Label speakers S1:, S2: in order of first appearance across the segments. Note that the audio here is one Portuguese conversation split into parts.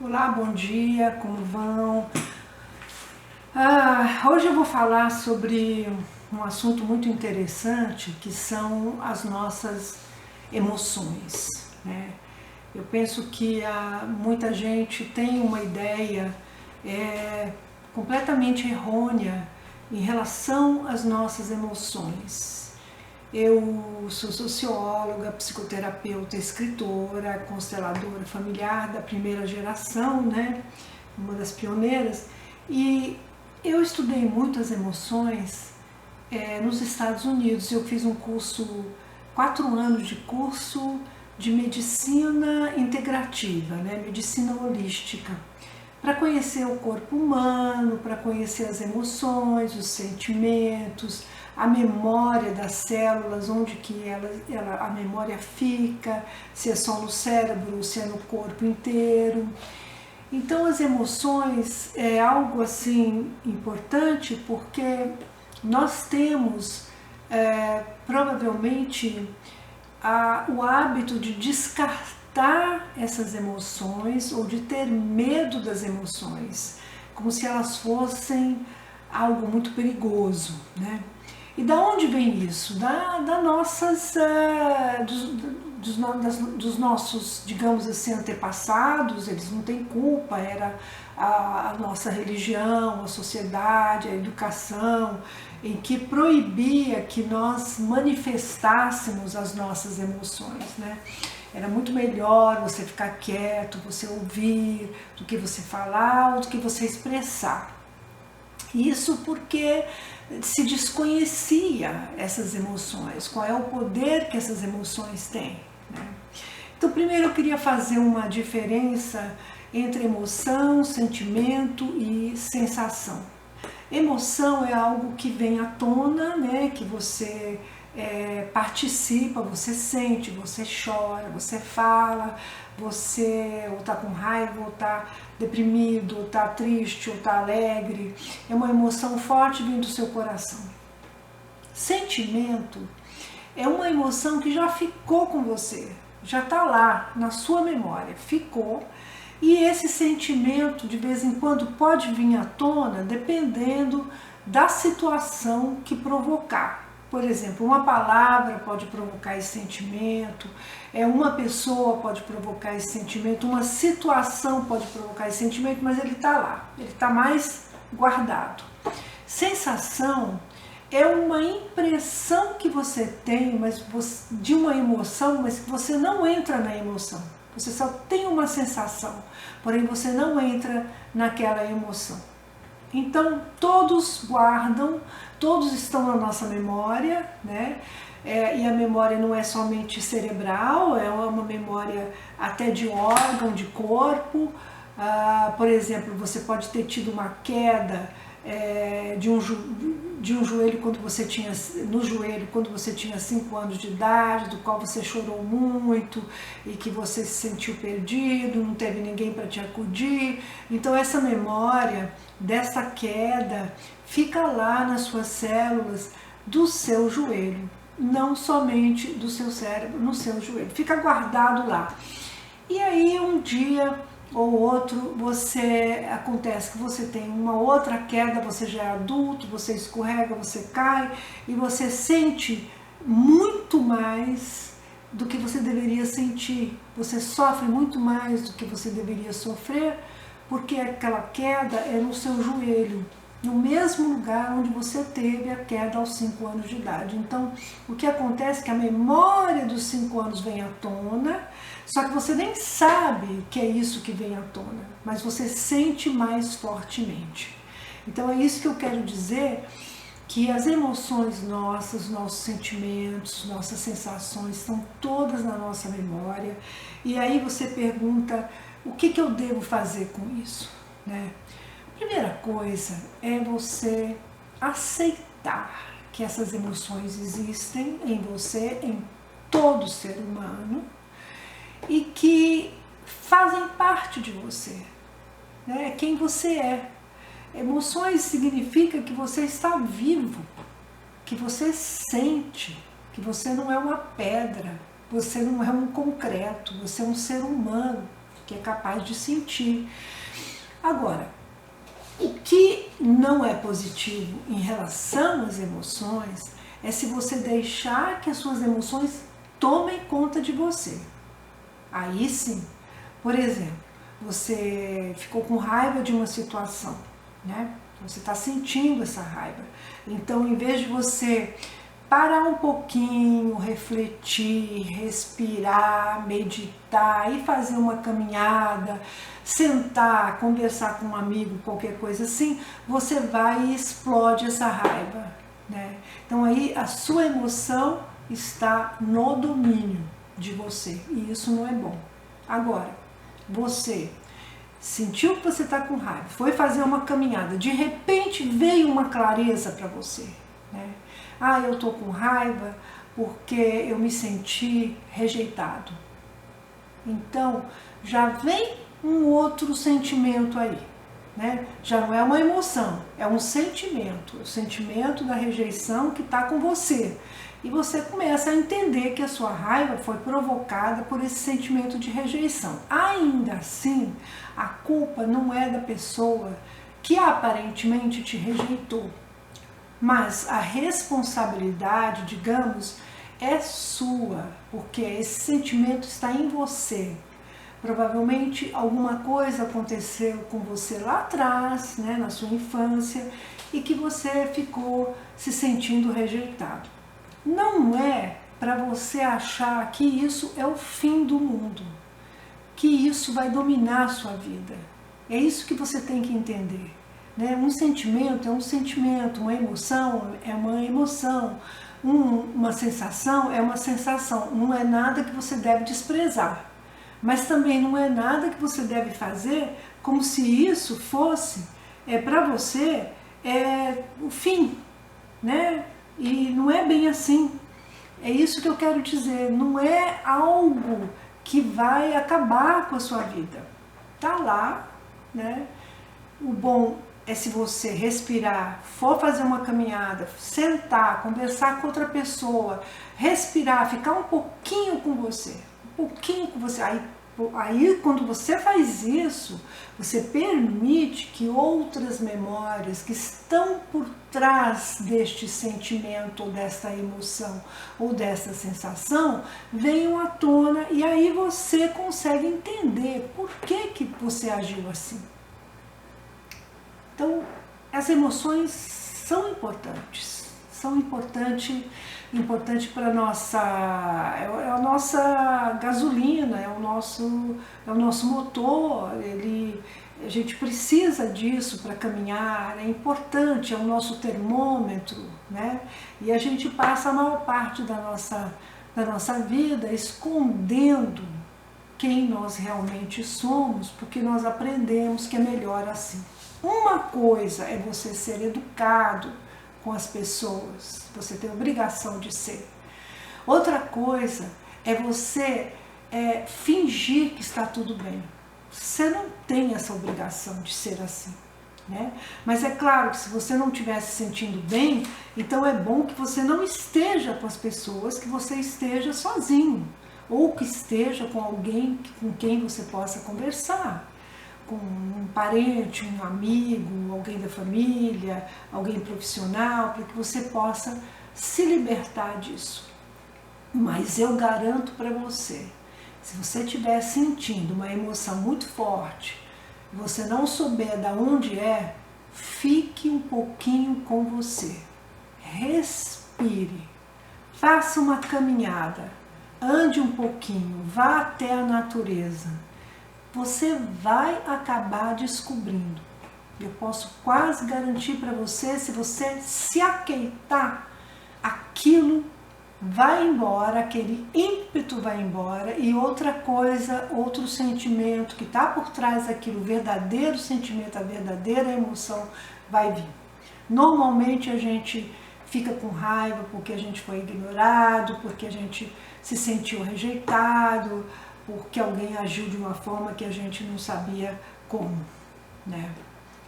S1: Olá, bom dia, como vão? Hoje eu vou falar sobre um assunto muito interessante, que são as nossas emoções, né? Eu penso que muita gente tem uma ideia completamente errônea em relação às nossas emoções. Eu sou socióloga, psicoterapeuta, escritora, consteladora familiar da primeira geração, né? Uma das pioneiras, e eu estudei muito as emoções nos Estados Unidos. Eu fiz 4 anos de curso de medicina integrativa, né? Medicina holística, para conhecer o corpo humano, para conhecer as emoções, os sentimentos, a memória das células, onde que a memória fica, se é só no cérebro, se é no corpo inteiro. Então as emoções é algo assim importante, porque nós temos provavelmente o hábito de descartar essas emoções ou de ter medo das emoções, como se elas fossem algo muito perigoso, né? E da onde vem isso? Dos nossos, digamos assim, antepassados. Eles não têm culpa, era a nossa religião, a sociedade, a educação, em que proibia que nós manifestássemos as nossas emoções, né? Era muito melhor você ficar quieto, você ouvir, do que você falar ou do que você expressar. Isso porque se desconhecia essas emoções, qual é o poder que essas emoções têm, né? Então, primeiro eu queria fazer uma diferença entre emoção, sentimento e sensação. Emoção é algo que vem à tona, né? Que você participa, você sente, você chora, você fala, você ou está com raiva, ou está deprimido, ou está triste, ou está alegre. É uma emoção forte vindo do seu coração. Sentimento é uma emoção que já ficou com você, já está lá na sua memória, ficou. E esse sentimento de vez em quando pode vir à tona dependendo da situação que provocar. Por exemplo, uma palavra pode provocar esse sentimento, uma pessoa pode provocar esse sentimento, uma situação pode provocar esse sentimento, mas ele está lá, ele está mais guardado. Sensação é uma impressão que você tem de uma emoção, mas que você não entra na emoção. Você só tem uma sensação, porém você não entra naquela emoção. Então, todos guardam, todos estão na nossa memória, né? E a memória não é somente cerebral, é uma memória até de órgão, de corpo. Por exemplo, você pode ter tido uma queda de um joelho no joelho quando você tinha 5 anos de idade, do qual você chorou muito e que você se sentiu perdido, não teve ninguém para te acudir. Então essa memória dessa queda fica lá nas suas células do seu joelho, não somente do seu cérebro, no seu joelho, fica guardado lá. E aí um dia ou outro, acontece que você tem uma outra queda, você já é adulto, você escorrega, você cai e você sente muito mais do que você deveria sentir. Você sofre muito mais do que você deveria sofrer, porque aquela queda é no seu joelho, no mesmo lugar onde você teve a queda aos 5 anos de idade. Então, o que acontece é que a memória dos 5 anos vem à tona, só que você nem sabe que é isso que vem à tona, mas você sente mais fortemente. Então é isso que eu quero dizer, que as emoções nossas, nossos sentimentos, nossas sensações estão todas na nossa memória. E aí você pergunta, o que eu devo fazer com isso, né? A primeira coisa é você aceitar que essas emoções existem em você, em todo ser humano, e que fazem parte de você, né? Quem você é. Emoções significa que você está vivo, que você sente, que você não é uma pedra, você não é um concreto, você é um ser humano que é capaz de sentir. Agora, o que não é positivo em relação às emoções é se você deixar que as suas emoções tomem conta de você. Aí sim, por exemplo, você ficou com raiva de uma situação, né? Você está sentindo essa raiva. Então, em vez de você parar um pouquinho, refletir, respirar, meditar e fazer uma caminhada, sentar, conversar com um amigo, qualquer coisa assim, você vai e explode essa raiva, né? Então aí a sua emoção está no domínio de você e isso não é bom. Agora, você sentiu que você está com raiva, foi fazer uma caminhada, de repente veio uma clareza para você, né? Ah, eu estou com raiva porque eu me senti rejeitado. Então, já vem um outro sentimento aí, né? Já não é uma emoção, é um sentimento, o sentimento da rejeição que está com você. E você começa a entender que a sua raiva foi provocada por esse sentimento de rejeição. Ainda assim, a culpa não é da pessoa que aparentemente te rejeitou, mas a responsabilidade, digamos, é sua, porque esse sentimento está em você. Provavelmente alguma coisa aconteceu com você lá atrás, né, na sua infância, e que você ficou se sentindo rejeitado. Não é para você achar que isso é o fim do mundo, que isso vai dominar a sua vida. É isso que você tem que entender, né? Um sentimento é um sentimento, uma emoção é uma emoção, uma sensação é uma sensação. Não é nada que você deve desprezar, mas também não é nada que você deve fazer como se isso fosse para você o fim, né? E não é bem assim. É isso que eu quero dizer. Não é algo que vai acabar com a sua vida. Tá lá, né? O bom é se você respirar, for fazer uma caminhada, sentar, conversar com outra pessoa, respirar, ficar um pouquinho com você, um pouquinho com você. Aí quando você faz isso, você permite que outras memórias que estão por trás deste sentimento, ou desta emoção, ou desta sensação, venham à tona e aí você consegue entender por que você agiu assim. Então, as emoções são importantes para a nossa, é a nossa gasolina, é o nosso motor, a gente precisa disso para caminhar, é importante, é o nosso termômetro, né? E a gente passa a maior parte da nossa vida escondendo quem nós realmente somos, porque nós aprendemos que é melhor assim. Uma coisa é você ser educado com as pessoas, você tem obrigação de ser. Outra coisa é você fingir que está tudo bem. Você não tem essa obrigação de ser assim, né? Mas é claro que se você não estiver se sentindo bem, então é bom que você não esteja com as pessoas, que você esteja sozinho, ou que esteja com alguém com quem você possa conversar, com um parente, um amigo, alguém da família, alguém profissional, para que você possa se libertar disso. Mas eu garanto para você, se você estiver sentindo uma emoção muito forte, você não souber de onde é, fique um pouquinho com você. Respire, faça uma caminhada, ande um pouquinho, vá até a natureza. Você vai acabar descobrindo. Eu posso quase garantir para você, se você se aquietar, aquilo vai embora, aquele ímpeto vai embora e outra coisa, outro sentimento que está por trás daquilo, o verdadeiro sentimento, a verdadeira emoção vai vir. Normalmente a gente fica com raiva porque a gente foi ignorado, porque a gente se sentiu rejeitado, porque alguém agiu de uma forma que a gente não sabia como, né?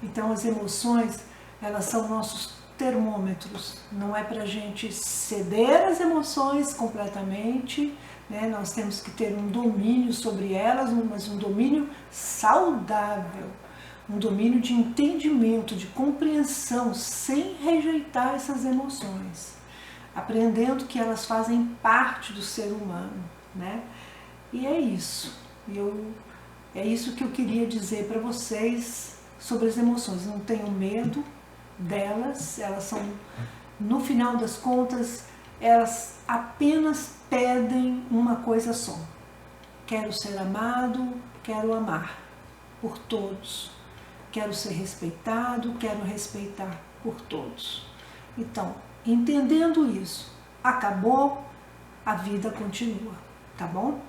S1: Então as emoções, elas são nossos termômetros, não é para a gente ceder às emoções completamente, né? Nós temos que ter um domínio sobre elas, mas um domínio saudável, um domínio de entendimento, de compreensão, sem rejeitar essas emoções, aprendendo que elas fazem parte do ser humano, né? E é isso. É isso que eu queria dizer para vocês sobre as emoções. Não tenham medo delas, elas são, no final das contas, elas apenas pedem uma coisa só: quero ser amado, quero amar por todos, quero ser respeitado, quero respeitar por todos. Então, entendendo isso, acabou, a vida continua, tá bom?